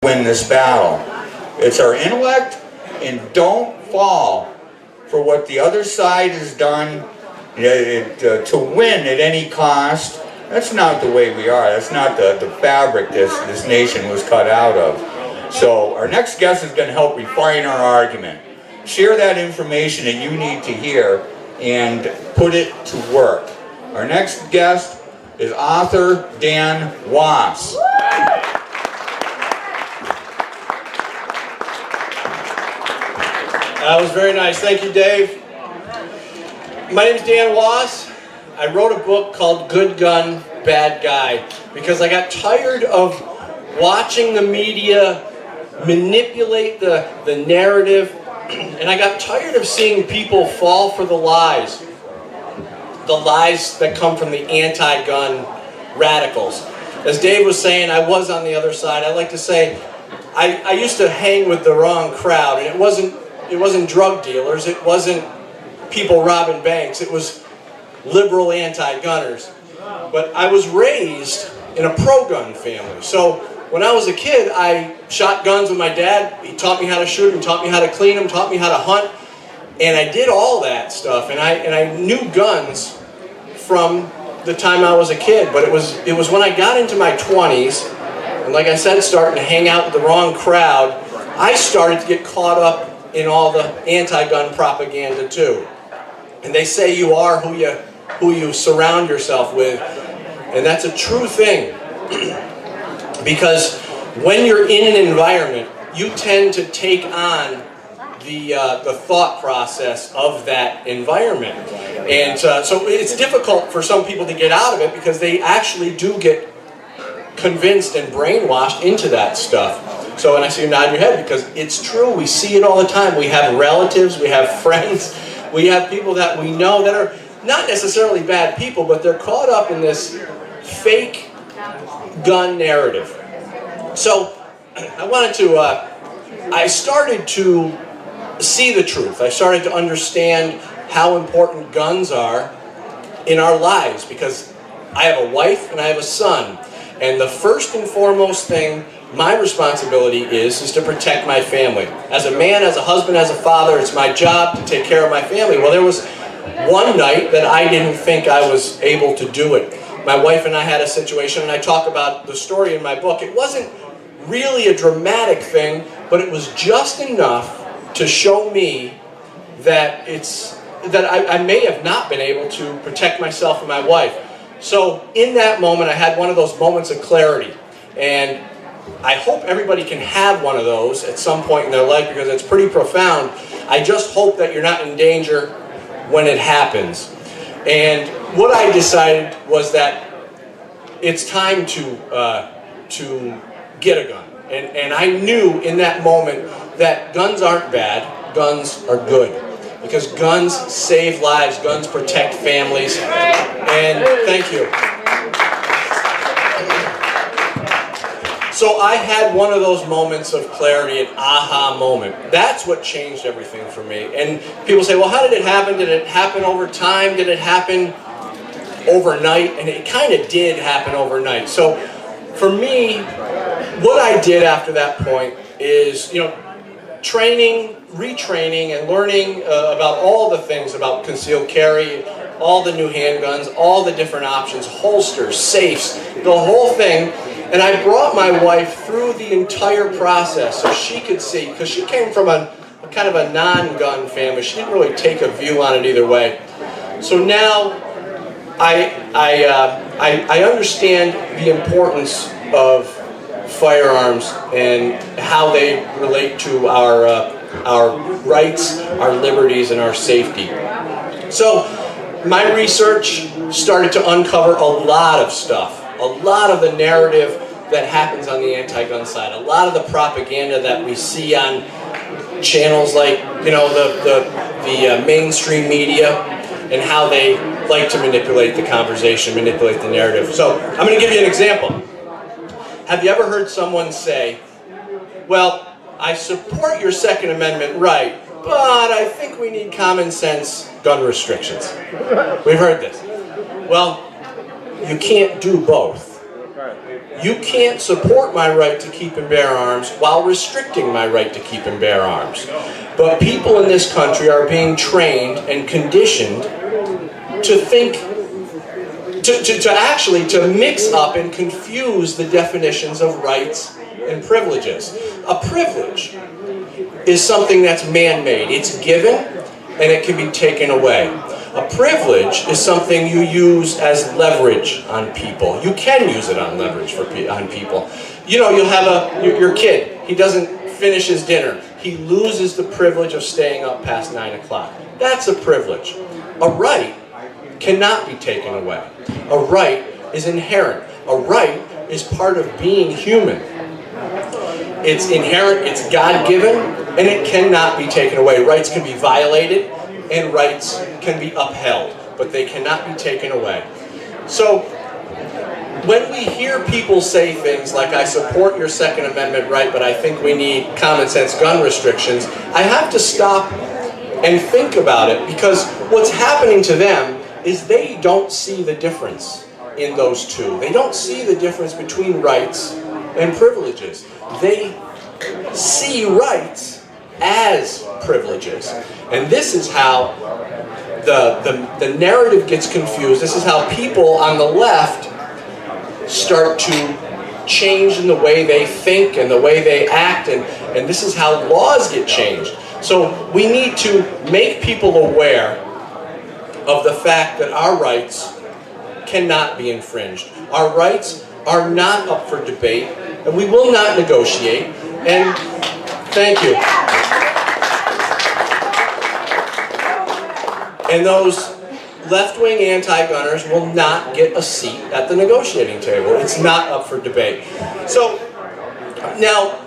win this battle. It's our intellect, and don't fall for what the other side has done to win at any cost. That's not the way we are. That's not the fabric this nation was cut out of. So our next guest is going to help refine our argument. Share that information that you need to hear and put it to work. Our next guest is author Dan Wos. That was very nice. Thank you, Dave. My name is Dan Wos. I wrote a book called Good Gun, Bad Guy because I got tired of watching the media manipulate the narrative, and I got tired of seeing people fall for the lies that come from the anti-gun radicals. As Dave was saying, I was on the other side. I like to say I used to hang with the wrong crowd, and it wasn't drug dealers, it wasn't people robbing banks, it was liberal anti-gunners. But I was raised in a pro-gun family. So when I was a kid, I shot guns with my dad. He taught me how to shoot them, taught me how to clean them, taught me how to hunt. And I did all that stuff. And I knew guns from the time I was a kid. But it was when I got into my 20s, and like I said, starting to hang out with the wrong crowd, I started to get caught up in all the anti-gun propaganda too. And they say you are who you surround yourself with. And that's a true thing. Because when you're in an environment, you tend to take on the thought process of that environment. And so it's difficult for some people to get out of it because they actually do get convinced and brainwashed into that stuff. So, and I see you nod your head because it's true. We see it all the time. We have relatives, we have friends, we have people that we know that are not necessarily bad people, but they're caught up in this fake gun narrative. So I started to see the truth. I started to understand how important guns are in our lives because I have a wife and I have a son. And the first and foremost thing my responsibility is to protect my family. As a man, as a husband, as a father, it's my job to take care of my family. Well, there was one night that I didn't think I was able to do it. My wife and I had a situation, and I talk about the story in my book. It wasn't really a dramatic thing, but it was just enough to show me that I may have not been able to protect myself and my wife. So in that moment, I had one of those moments of clarity. And I hope everybody can have one of those at some point in their life because it's pretty profound. I just hope that you're not in danger when it happens. And what I decided was that it's time to get a gun. And I knew in that moment that guns aren't bad, guns are good. Because guns save lives, guns protect families. And thank you. So I had one of those moments of clarity, an aha moment. That's what changed everything for me. And people say, well, how did it happen? Did it happen over time? Did it happen overnight? And it kind of did happen overnight. So for me, what I did after that point is, training, retraining, and learning about all the things about concealed carry, all the new handguns, all the different options, holsters, safes, the whole thing. And I brought my wife through the entire process so she could see, because she came from a kind of a non-gun family. She didn't really take a view on it either way. So now I understand the importance of firearms and how they relate to our rights, our liberties, and our safety. So my research started to uncover a lot of stuff. A lot of the narrative that happens on the anti-gun side, a lot of the propaganda that we see on channels like, the mainstream media, and how they like to manipulate the conversation, manipulate the narrative. So I'm going to give you an example. Have you ever heard someone say, well, I support your Second Amendment right, but I think we need common sense gun restrictions? We've heard this. Well, you can't do both. You can't support my right to keep and bear arms while restricting my right to keep and bear arms. But people in this country are being trained and conditioned to think, to mix up and confuse the definitions of rights and privileges. A privilege is something that's man-made. It's given and it can be taken away. A privilege is something you use as leverage on people. You can use it on leverage on people. You know, you'll have your kid. He doesn't finish his dinner. He loses the privilege of staying up past 9 o'clock. That's a privilege. A right cannot be taken away. A right is inherent. A right is part of being human. It's inherent, it's God-given, and it cannot be taken away. Rights can be violated, and rights can be upheld, but they cannot be taken away. So, when we hear people say things like, I support your Second Amendment right, but I think we need common sense gun restrictions, I have to stop and think about it, because what's happening to them is they don't see the difference in those two. They don't see the difference between rights and privileges. They see rights as privileges. And this is how the narrative gets confused. This is how people on the left start to change in the way they think and the way they act, and this is how laws get changed. So we need to make people aware of the fact that our rights cannot be infringed. Our rights are not up for debate, and we will not negotiate. And thank you. And those left-wing anti-gunners will not get a seat at the negotiating table. It's not up for debate. So now,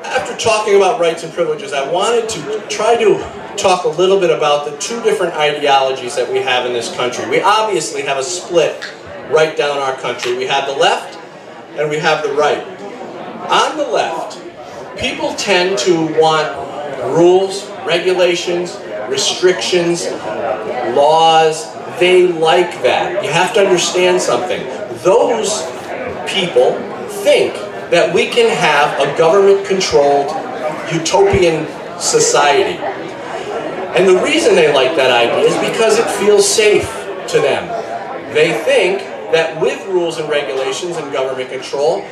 after talking about rights and privileges, I wanted to try to talk a little bit about the two different ideologies that we have in this country. We obviously have a split right down our country. We have the left and we have the right. On the left, people tend to want rules, regulations, restrictions, laws. They like that. You have to understand something. Those people think that we can have a government-controlled utopian society. And the reason they like that idea is because it feels safe to them. They think that with rules and regulations and government control,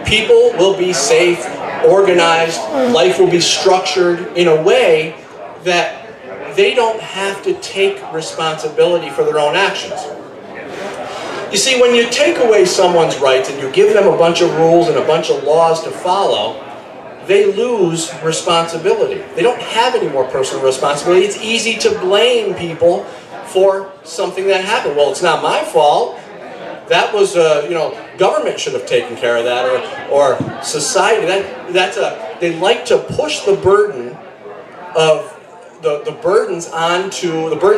people will be safe, organized, life will be structured in a way that they don't have to take responsibility for their own actions. You see, when you take away someone's rights and you give them a bunch of rules and a bunch of laws to follow, they lose responsibility. They don't have any more personal responsibility. It's easy to blame people for something that happened. Well, it's not my fault. That was, government should have taken care of that, or society. They like to push the burden of the burdens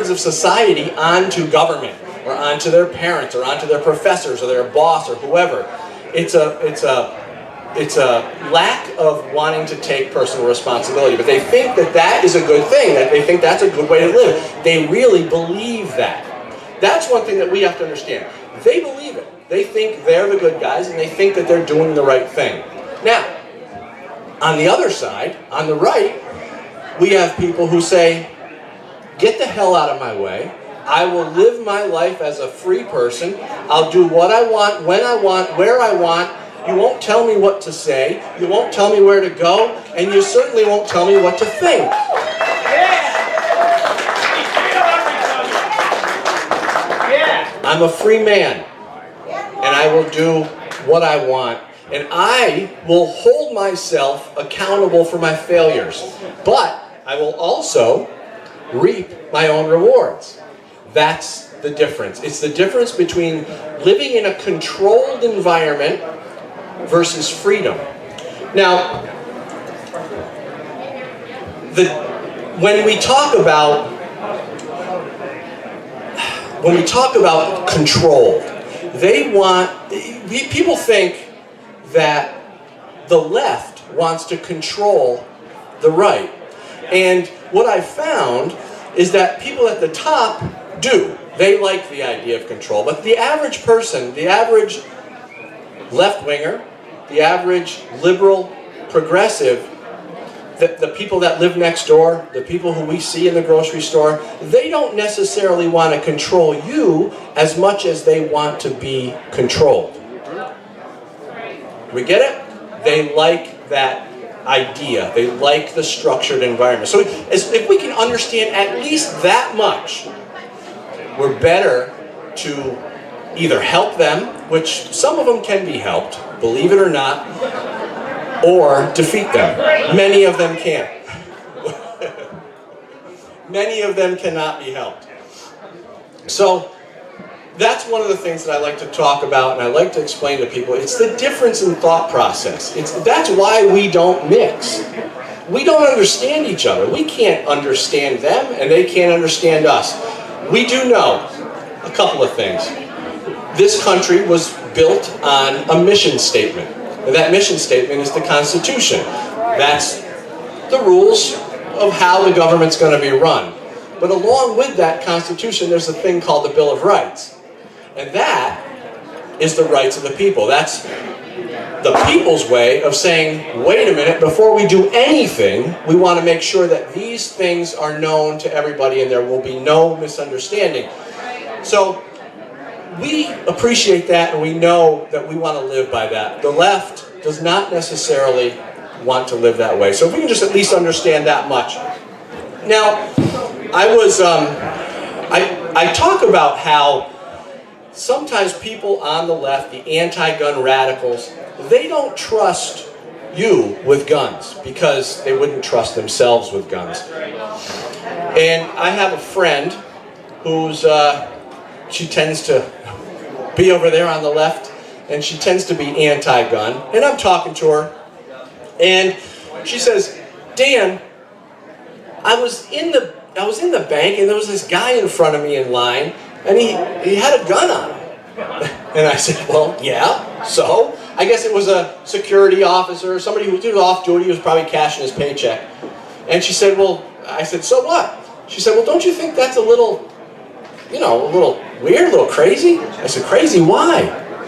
of society onto government, or onto their parents, or onto their professors, or their boss, or whoever. It's a lack of wanting to take personal responsibility. But they think that that is a good thing, that they think that's a good way to live. They really believe that. That's one thing that we have to understand. They believe it. They think they're the good guys, and they think that they're doing the right thing. Now, on the other side, on the right, we have people who say, get the hell out of my way. I will live my life as a free person. I'll do what I want, when I want, where I want. You won't tell me what to say. You won't tell me where to go. And you certainly won't tell me what to think. I'm a free man. And I will do what I want. And I will hold myself accountable for my failures. But I will also reap my own rewards. That's the difference. It's the difference between living in a controlled environment versus freedom. Now, when we talk about control, people think that the left wants to control the right. And what I found is that people at the top do. They like the idea of control. But the average person, the average left-winger, the average liberal progressive, the people that live next door, the people who we see in the grocery store, they don't necessarily want to control you as much as they want to be controlled. We get it? They like that idea. They like the structured environment. So if we can understand at least that much, we're better to either help them, which some of them can be helped, believe it or not, or defeat them. Many of them can't. Many of them cannot be helped. So that's one of the things that I like to talk about and I like to explain to people. It's the difference in thought process. That's why we don't mix. We don't understand each other. We can't understand them and they can't understand us. We do know a couple of things. This country was built on a mission statement. And that mission statement is the Constitution. That's the rules of how the government's going to be run. But along with that Constitution, there's a thing called the Bill of Rights. And that is the rights of the people. That's the people's way of saying, wait a minute, before we do anything, we want to make sure that these things are known to everybody and there will be no misunderstanding. So we appreciate that and we know that we want to live by that. The left does not necessarily want to live that way. So if we can just at least understand that much. Now, I talk about how sometimes people on the left, the anti-gun radicals, they don't trust you with guns because they wouldn't trust themselves with guns. And I have a friend who's, she tends to be over there on the left, and she tends to be anti-gun. And I'm talking to her, and she says, Dan, I was in the bank, and there was this guy in front of me in line, and he had a gun on him. And I said, well, yeah, so? I guess it was a security officer, somebody who was off duty, who was probably cashing his paycheck. And she said, well, I said, so what? She said, well, don't you think that's a little, a little weird, a little crazy? I said, crazy? Why?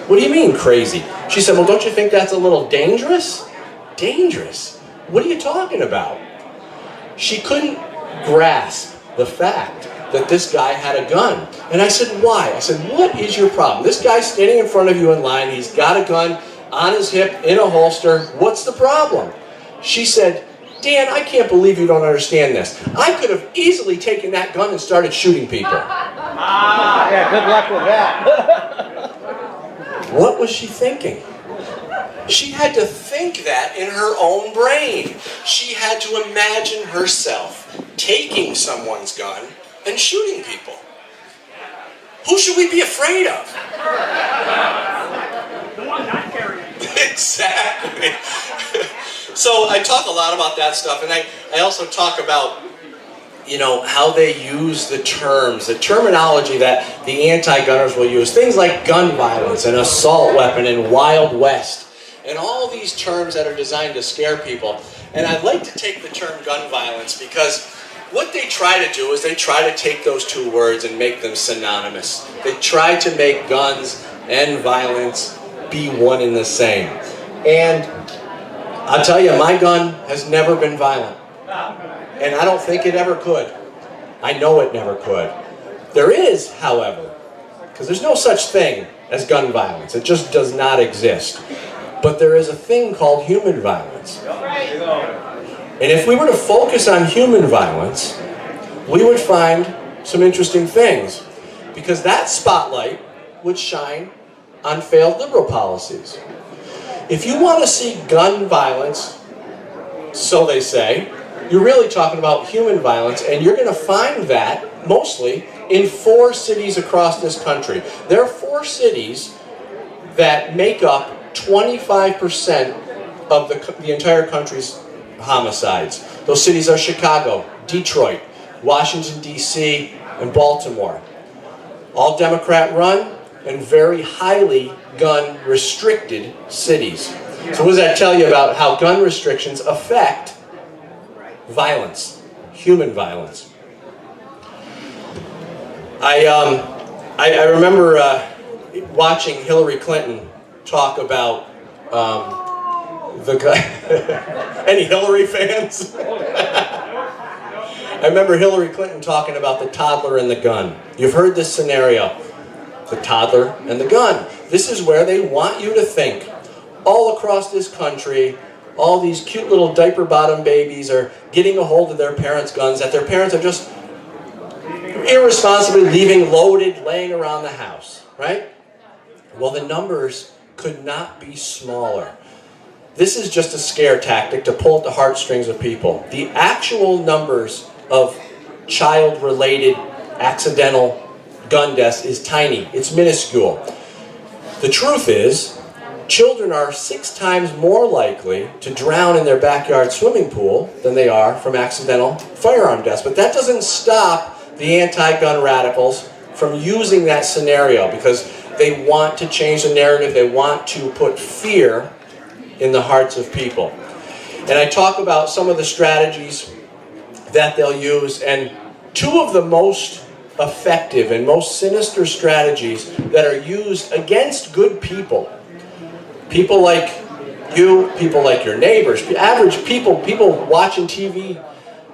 What do you mean, crazy? She said, well, don't you think that's a little dangerous? Dangerous? What are you talking about? She couldn't grasp the fact that this guy had a gun. And I said, why? I said, what is your problem? This guy's standing in front of you in line, he's got a gun on his hip, in a holster, what's the problem? She said, Dan, I can't believe you don't understand this. I could have easily taken that gun and started shooting people. Yeah, good luck with that. What was she thinking? She had to think that in her own brain. She had to imagine herself taking someone's gun and shooting people. Who should we be afraid of? The one not carrying. Exactly. So I talk a lot about that stuff, and I also talk about, how they use the terms, the terminology that the anti-gunners will use. Things like gun violence and assault weapon and Wild West, and all these terms that are designed to scare people. And I like to take the term gun violence because what they try to do is they try to take those two words and make them synonymous. They try to make guns and violence be one and the same. And I'll tell you, my gun has never been violent. And I don't think it ever could. I know it never could. There is, however, because there's no such thing as gun violence. It just does not exist. But there is a thing called human violence. And if we were to focus on human violence, we would find some interesting things. Because that spotlight would shine on failed liberal policies. If you want to see gun violence, so they say, you're really talking about human violence, and you're going to find that mostly in 4 cities across this country. There are 4 cities that make up 25% of the entire country's homicides. Those cities are Chicago, Detroit, Washington, D.C., and Baltimore. All Democrat run and very highly gun restricted cities. So what does that tell you about how gun restrictions affect violence, human violence? I remember watching Hillary Clinton talk about the guy. Any Hillary fans? I remember Hillary Clinton talking about the toddler and the gun. You've heard this scenario, the toddler and the gun. This is where they want you to think. All across this country, all these cute little diaper bottom babies are getting a hold of their parents' guns that their parents are just irresponsibly leaving loaded, laying around the house, right? Well, the numbers could not be smaller. This is just a scare tactic to pull at the heartstrings of people. The actual numbers of child-related accidental gun deaths is tiny. It's minuscule. The truth is, children are 6 times more likely to drown in their backyard swimming pool than they are from accidental firearm deaths. But that doesn't stop the anti-gun radicals from using that scenario because they want to change the narrative. They want to put fear in the hearts of people. And I talk about some of the strategies that they'll use, and 2 of the most effective and most sinister strategies that are used against good people. People like you, people like your neighbors, average people watching TV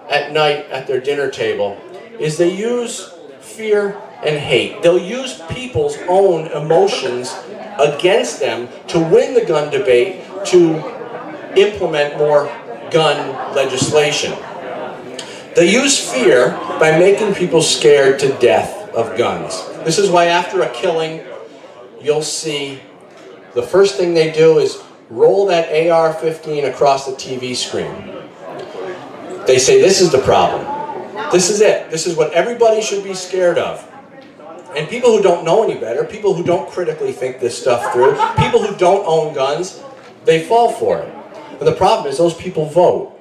at night at their dinner table, is they use fear and hate. They'll use people's own emotions against them to win the gun debate, to implement more gun legislation. They use fear by making people scared to death of guns. This is why after a killing, you'll see the first thing they do is roll that AR-15 across the TV screen. They say, this is the problem. This is it. This is what everybody should be scared of. And people who don't know any better, people who don't critically think this stuff through, people who don't own guns, they fall for it. And the problem is those people vote.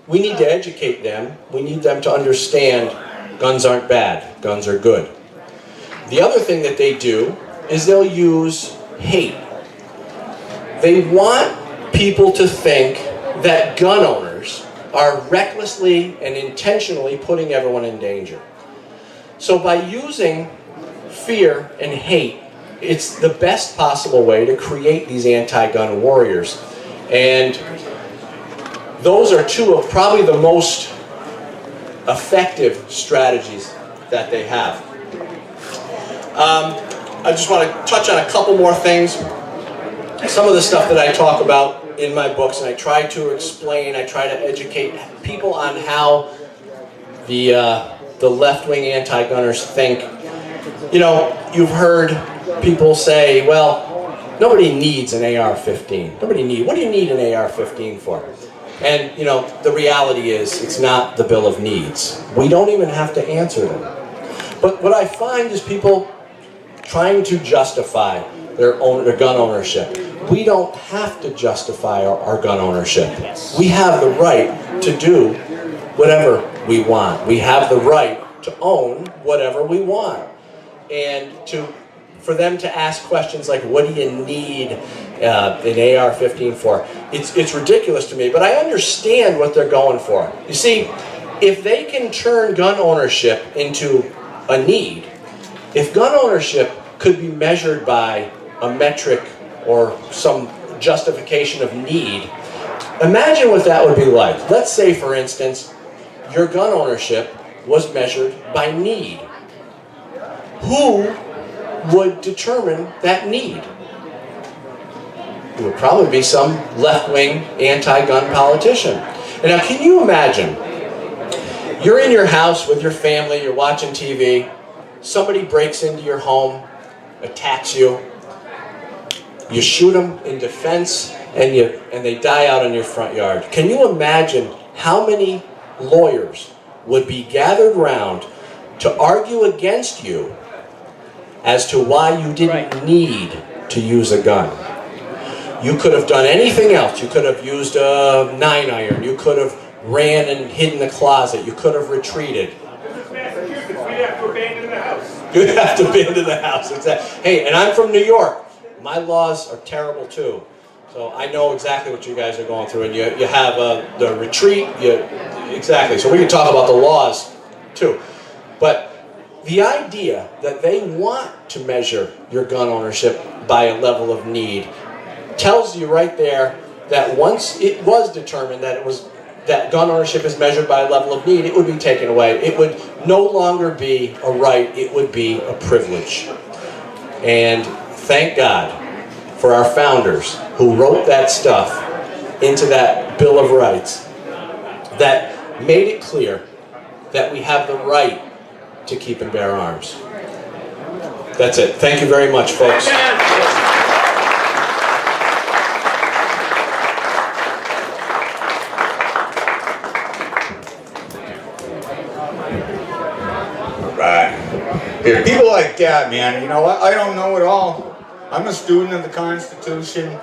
We need to educate them. We need them to understand guns aren't bad. Guns are good. The other thing that they do is they'll use hate. They want people to think that gun owners are recklessly and intentionally putting everyone in danger. So by using fear and hate, it's the best possible way to create these anti-gun warriors. And those are 2 of probably the most effective strategies that they have. I just want to touch on a couple more things. Some of the stuff that I talk about in my books, and I try to explain, I try to educate people on how the left-wing anti-gunners think. You know, you've heard people say, well, nobody needs an AR-15. What do you need an AR-15 for? And, you know, the reality is it's not the bill of needs. We don't even have to answer them. But what I find is people trying to justify their gun ownership. We don't have to justify our gun ownership. We have the right to do whatever we want. We have the right to own whatever we want. And for them to ask questions like, what do you need an AR-15 for? It's ridiculous to me, but I understand what they're going for. You see, if they can turn gun ownership into a need, if gun ownership could be measured by a metric or some justification of need, imagine what that would be like. Let's say, for instance, your gun ownership was measured by need. Who would determine that need? It would probably be some left-wing anti-gun politician. And now, can you imagine? You're in your house with your family, you're watching TV, somebody breaks into your home, attacks you, you shoot them in defense, and they die out in your front yard. Can you imagine how many lawyers would be gathered round to argue against you as to why you didn't need to use a gun? You could have done anything else. You could have used a 9-iron. You could have ran and hid in the closet. You could have retreated. Massachusetts, we'd have to abandon the house. You'd have to abandon the house. Exactly. Hey, and I'm from New York. My laws are terrible too. So I know exactly what you guys are going through. And you have the retreat. Exactly. So we can talk about the laws too. But the idea that they want to measure your gun ownership by a level of need tells you right there that once it was determined that gun ownership is measured by a level of need, it would be taken away. It would no longer be a right, it would be a privilege. And thank God for our founders who wrote that stuff into that Bill of Rights that made it clear that we have the right to keep and bear arms. That's it. Thank you very much, folks. Yeah, people like that, man, you know, I don't know it all. I'm a student of the Constitution.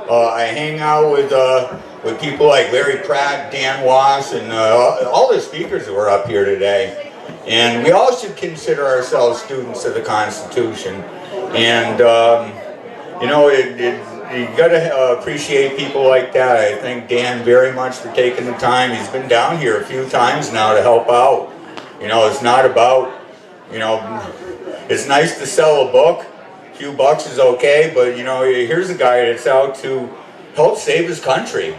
I hang out with people like Larry Pratt, Dan Wos, and all the speakers that were up here today. And we all should consider ourselves students of the Constitution. And, you know, you got to appreciate people like that. I thank Dan very much for taking the time. He's been down here a few times now to help out. You know, it's not about, you know, it's nice to sell a book. A few bucks is okay, but you know, here's a guy that's out to help save his country.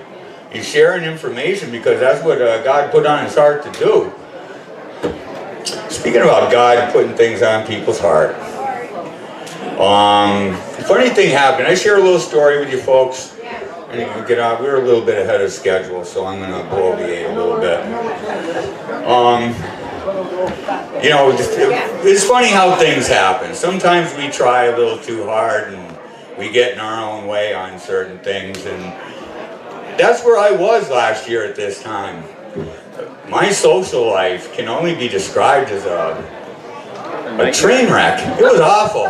He's sharing information because that's what God put on his heart to do. Speaking about God putting things on people's heart. Funny thing happened. I share a little story with you folks. And you can get out. We're a little bit ahead of schedule, so I'm going to bloviate a little bit. You know, it's funny how things happen. Sometimes we try a little too hard and we get in our own way on certain things. And that's where I was last year at this time. My social life can only be described as a train wreck. It was awful.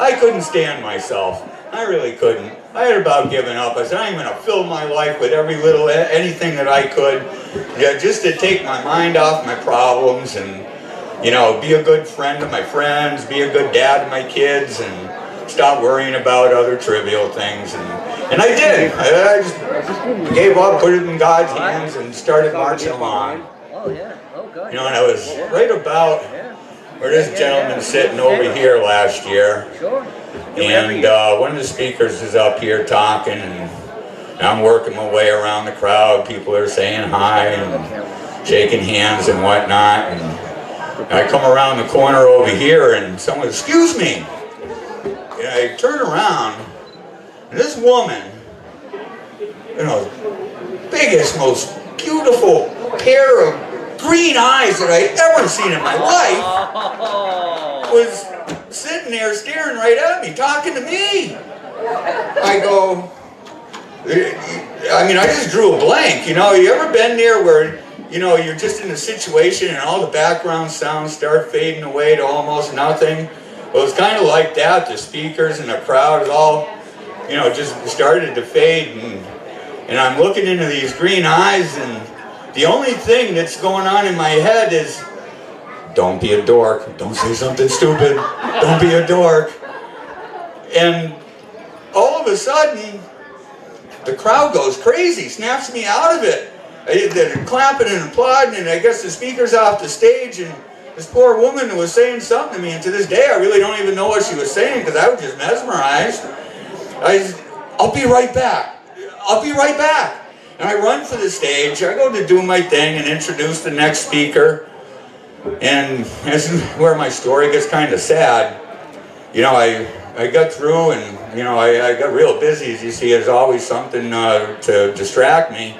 I couldn't stand myself. I really couldn't. I had about given up. I said, I'm going to fill my life with anything that I could, yeah, just to take my mind off my problems and, you know, be a good friend to my friends, be a good dad to my kids, and stop worrying about other trivial things. And I did. I just gave up, put it in God's hands, and started marching along. You know, and I was right about where this gentleman's sitting over here last year. And one of the speakers is up here talking, and I'm working my way around the crowd. People are saying hi and shaking hands and whatnot. And I come around the corner over here, and someone, excuse me. And I turn around, and this woman, you know, biggest, most beautiful pair of green eyes that I ever seen in my life, was sitting there staring right at me, talking to me. I go, I mean, I just drew a blank. You know, you ever been there where, you know, you're just in a situation and all the background sounds start fading away to almost nothing? Well, it was kind of like that. The speakers and the crowd all, you know, just started to fade. And I'm looking into these green eyes, and the only thing that's going on in my head is, don't be a dork. Don't say something stupid. Don't be a dork. And all of a sudden, the crowd goes crazy, snaps me out of it. They're clapping and applauding, and I guess the speaker's off the stage, and this poor woman was saying something to me, and to this day I really don't even know what she was saying because I was just mesmerized. I'll be right back. I'll be right back. And I run for the stage. I go to do my thing and introduce the next speaker. And this is where my story gets kind of sad. You know, I got through, and, you know, I got real busy. As you see, there's always something to distract me.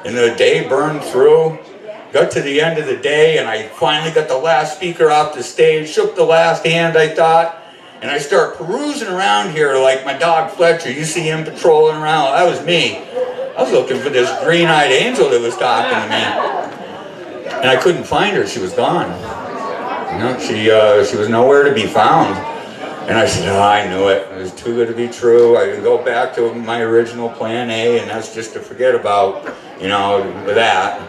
And the day burned through. Got to the end of the day, and I finally got the last speaker off the stage, shook the last hand, I thought, and I start perusing around here like my dog Fletcher. You see him patrolling around. That was me. I was looking for this green-eyed angel that was talking to me. And I couldn't find her. She was gone. You know, she was nowhere to be found. And I said, oh, I knew it. It was too good to be true. I could go back to my original plan A, and that's just to forget about, you know, that.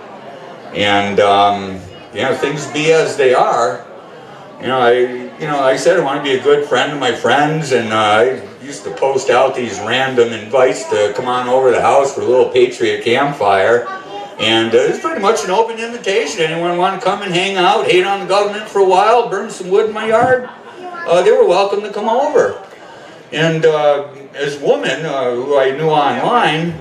And, you know, things be as they are. You know, I said I want to be a good friend to my friends, and I used to post out these random invites to come on over to the house for a little Patriot campfire. And it's pretty much an open invitation. Anyone want to come and hang out, hate on the government for a while, burn some wood in my yard? They were welcome to come over. And this woman who I knew online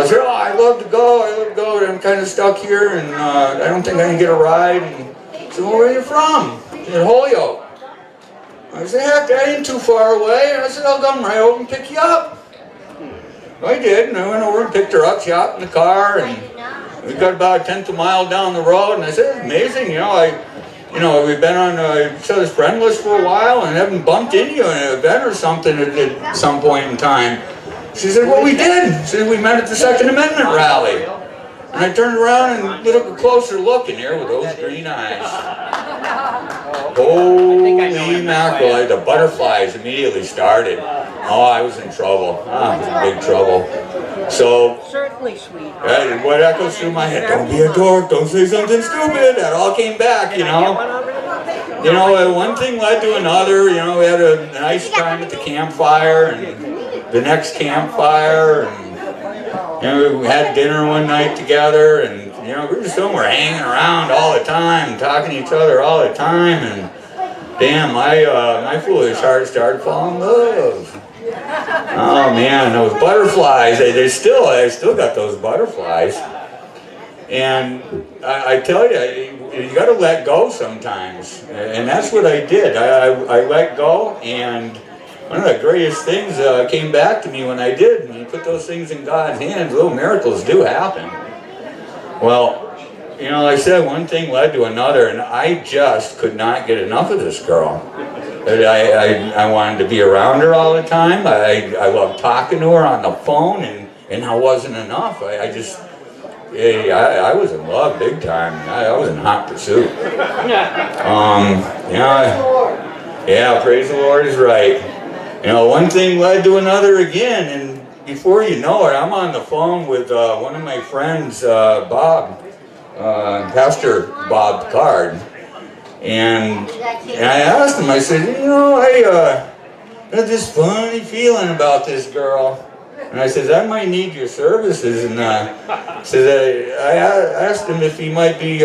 said, oh, I'd love to go, but I'm kind of stuck here, and I don't think I can get a ride. And I said, well, where are you from? She said, Holyoke. I said, heck, that ain't too far away. And I said, I'll come right over and pick you up. I did, and I went over and picked her up. She hopped in the car, and we got about a tenth of a mile down the road. And I said, it's amazing, we've been on each other's friend list for a while and haven't bumped into you in an event or something at some point in time. She said, well, we did. She said, we met at the Second Amendment rally. And I turned around and took a closer look in there with those green eyes. Holy mackerel, the butterflies immediately started. Oh, I was in trouble. I was in big trouble. So, certainly, sweet. What echoes through my head, don't be a dork, don't say something stupid. That all came back, one thing led to another. We had a nice time at the campfire and the next campfire, and we had dinner one night together, and we were just somewhere hanging around all the time, talking to each other all the time, and damn, my foolish heart started falling in love. Oh man, those butterflies, I still got those butterflies. And I tell you got to let go sometimes. And that's what I did. I let go, and one of the greatest things came back to me when I did. When you put those things in God's hands, little miracles do happen. Well, like I said, one thing led to another, and I just could not get enough of this girl. I wanted to be around her all the time. I loved talking to her on the phone, and that wasn't enough. I was in love big time. I was in hot pursuit. Yeah, praise the Lord is right. One thing led to another again, and before you know it, I'm on the phone with one of my friends, Bob, Pastor Bob Card. And I asked him, I said, I got this funny feeling about this girl. And I said, I might need your services. And I asked him if he might be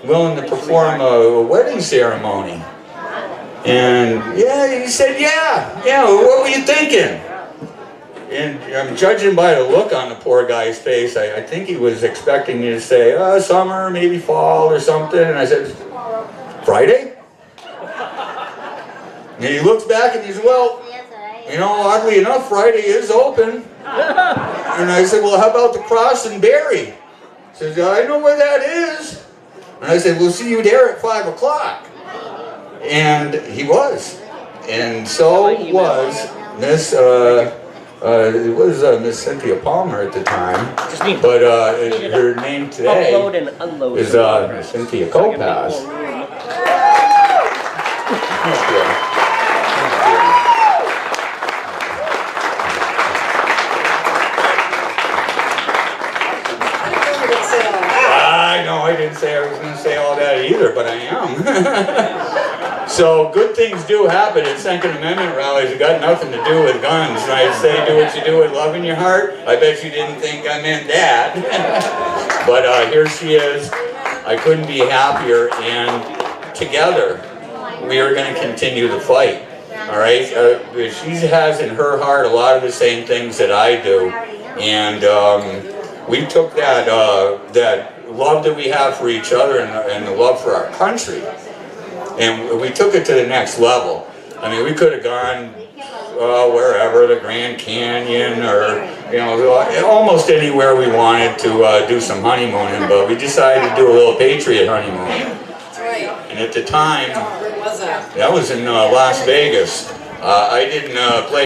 willing to perform a wedding ceremony. And he said, yeah, what were you thinking? And I'm judging by the look on the poor guy's face, I think he was expecting me to say, summer, maybe fall or something. And I said, Friday? And he looks back and he says, well, oddly enough, Friday is open. And I said, well, how about the Cross and Berry? He says, I know where that is. And I said, we'll see you there at 5 o'clock. And he was. And so was Miss, it was Miss Cynthia Palmer at the time. But her name today is Cynthia Kopass. I didn't say I was going to say all that either, but I am. So good things do happen at Second Amendment rallies. It got nothing to do with guns. And I say do what you do with love in your heart. I bet you didn't think I meant that. But here she is. I couldn't be happier, and together we are going to continue the fight. All right? She has in her heart a lot of the same things that I do, and we took that love that we have for each other and the love for our country, and we took it to the next level. I mean, we could have gone wherever, the Grand Canyon, or almost anywhere we wanted to do some honeymooning, but we decided to do a little patriot honeymoon. That's right. And at the time, Where was that? that was in Las Vegas. I didn't play